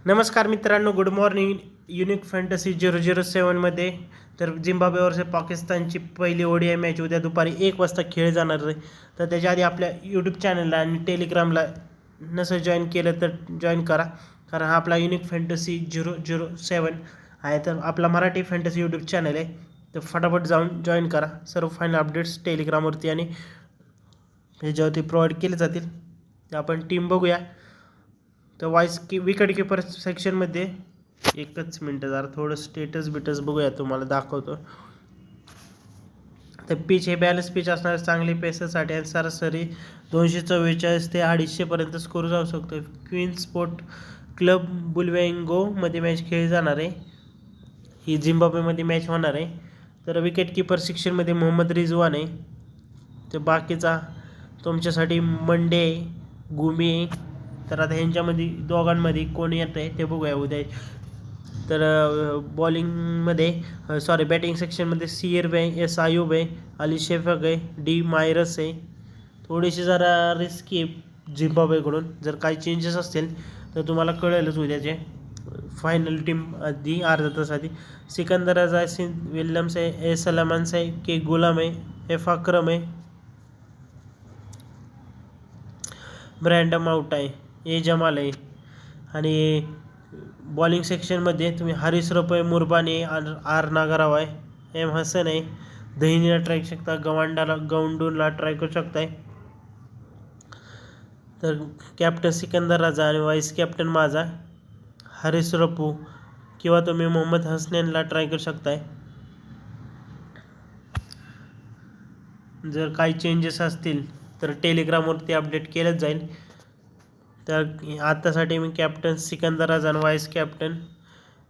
नमस्कार मित्रांनो, good morning. Unique fantasy 007मध्ये तर झिम्बाब्वे वर्सेस पाकिस्तानची पहिली ODI मॅच उद्या दुपारी 1 वाजता खेळ जाणार आहे. तर त्याच्या आधी आपल्या यूट्यूब चॅनलला आणि टेलिग्रामला नसं जॉईन केलं तर जॉईन करा, कारण हा आपला युनिक फॅन्टसी 007 आहे. तर आपला मराठी फॅन्टसी यूट्यूब चॅनल आहे, तर फटाफट जाऊन जॉईन करा. सर्व फायनल अपडेट्स टेलिग्रामवरती आणि ह्याच्यावरती प्रोव्हाइड केले जातील. तर आपण टीम बघूया. तर विकेट किपर सेक्शनमध्ये एकच मिनटं, जरा थोडं स्टेटस बघूया, तुम्हाला दाखवतो. तर पिच हे बॅलन्स पिच असणार, चांगली पेसरसाठी आणि सरासरी 244 ते 250पर्यंत स्कोर जाऊ शकतो. क्वीन स्पोर्ट क्लब बुलवेंगोमध्ये मॅच खेळली जाणार आहे. ही झिम्बाब्वेमध्ये मॅच होणार आहे. तर विकेट किपर सेक्शनमध्ये मोहम्मद रिजवान आहे. तर बाकीचा तुमच्यासाठी मंडे, गुमी. तर आता ह्यांच्यामध्ये दोघांमध्ये कोण येत आहे ते बघूया उद्या. तर बॅटिंग सेक्शनमध्ये सीएरब आहे, एस आयुब आहे, अली शेफक आहे, डी मायरस आहे. थोडीशी जरा रिस्की आहे झिम्बाब्वेकडून. जर काही चेंजेस असतील तर तुम्हाला कळेलच उद्याचे फायनल टीम आधी अर्धा तास आधी. सिकंदर अझासिन विल्यम्स आहे, ए सलमान्स आहे, के गुलाम आहे, एफ अक्रम आहे, ब्रँडम आउट आहे, ए जमाल आहे. आणि बॉलिंग सेक्शनमध्ये तुम्ही हारिस रफ, मुरबानी, आर नागराव आहे, एम हसन आहे, दहिनीला ट्राय करू शकता, गवंडूला ट्राय करू शकताय. तर कॅप्टन सिकंदर राजा आणि वाईस कॅप्टन माझा हारिस रफू, किंवा तुम्ही मोहम्मद हसनैनला ट्राय करू शकताय. जर काही चेंजेस असतील तर टेलिग्रामवरती अपडेट केलंच जाईल. तर आतासाठी मी captain Sikandar Azam, vice captain.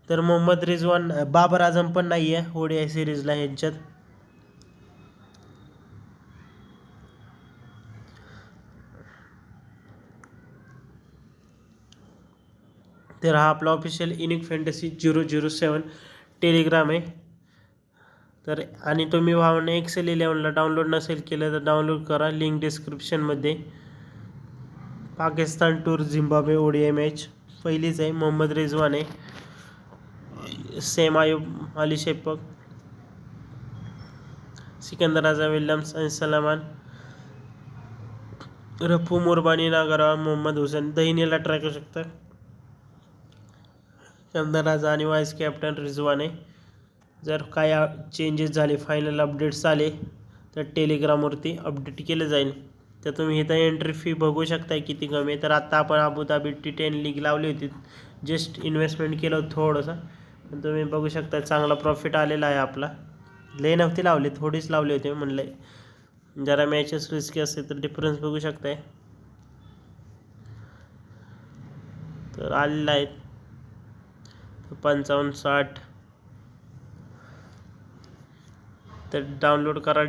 तर मोहम्मद रिजवान, बाबर आझम पण नाही आहे ODI सिरीजला ह्यांच्यात. तर हा आपला ऑफिशियल युनिक फॅन्टसी 007 टेलिग्राम आहे. तर आणि तुम्ही भावना एक्सेल 11ला डाउनलोड नसेल केलं तर डाउनलोड करा, लिंक डिस्क्रिप्शनमध्ये. Pakistan tour Zimbabwe ODI match पहिलीच आहे. मोहम्मद रिजवान आहे, सेम आयुब, अली शेफक, सिकंदर राजा, विल्यम्स आणि सलमान, रफू, मुरबानी, नागराव, मोहम्मद हुसेन. दहिनीला ट्राय करू शकता, सिकंदर राजा आणि वाईस कॅप्टन रिजवान आहे. जर काय चेंजेस झाले, फायनल अपडेट्स आले तर टेलिग्रामवरती अपडेट केलं जाईल. तर तुम्ही इथं एंट्री फी बघू शकताय किती कमी आहे. तर आत्ता आपण अबुधाबी T10 लीग लावली होती, जस्ट इन्व्हेस्टमेंट केलं होतं थोडंसं, पण तुम्ही बघू शकता चांगला प्रॉफिट आलेला आहे आपला. लय नव्हती लावली, थोडीच लावली होती. म्हणलं जरा मॅचेस रिस्की असते तर डिफरन्स बघू शकताय. तर आलेला आहे 55-60. तर डाउनलोड करा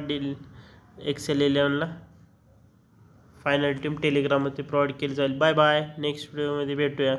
एक्सेल 11ला. फायनल टीम टेलिग्राममध्ये प्रोव्हाइड केली जाईल. बाय बाय, नेक्स्ट व्हिडिओमध्ये भेटूया.